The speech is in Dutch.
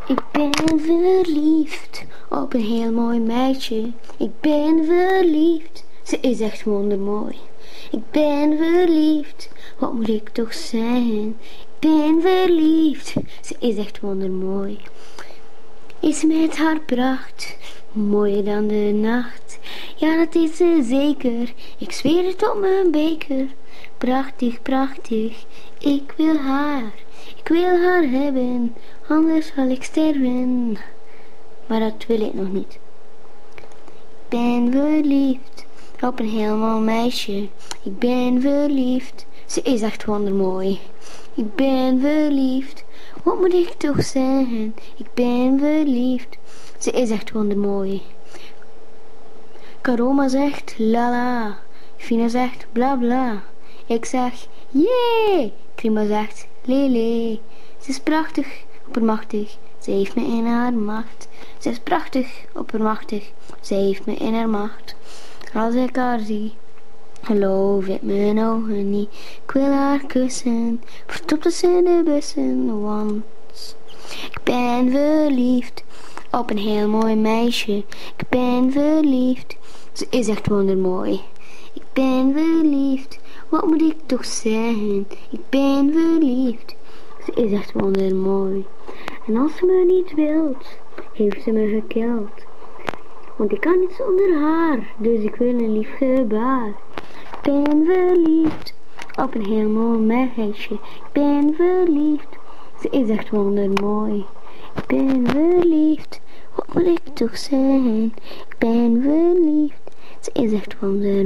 Ik ben verliefd op een heel mooi meisje. Ik ben verliefd, ze is echt wondermooi. Ik ben verliefd, wat moet ik toch zeggen? Ik ben verliefd, ze is echt wondermooi. Is met haar pracht mooier dan de nacht? Ja, dat is ze zeker, ik zweer het op mijn beker. Prachtig, prachtig, ik wil haar hebben, anders zal ik sterven. Maar dat wil ik nog niet. Ik ben verliefd op een heel mooi meisje. Ik ben verliefd, ze is echt wondermooi. Ik ben verliefd, wat moet ik toch zeggen? Ik ben verliefd, ze is echt wondermooi. Karoma zegt lala, Fina zegt bla bla. Ik zeg jee, Krima zegt lele. Ze is prachtig, oppermachtig, ze heeft me in haar macht. Ze is prachtig, oppermachtig, ze heeft me in haar macht. Als ik haar zie, geloof ik mijn ogen niet. Ik wil haar kussen, verstopt als in de bussen, want ik ben verliefd op een heel mooi meisje. Ik ben verliefd, ze is echt wondermooi. Ik ben verliefd, wat moet ik toch zeggen? Ik ben verliefd, ze is echt wondermooi. En als ze me niet wilt, heeft ze me gekild. Want ik kan niet zonder haar, dus ik wil een lief gebaar. Ik ben verliefd op een heel mooi meisje. Ik ben verliefd, ze is echt wondermooi. Ik ben verliefd, wat moet ik toch zeggen? Ik ben verliefd, ze is echt wondermooi.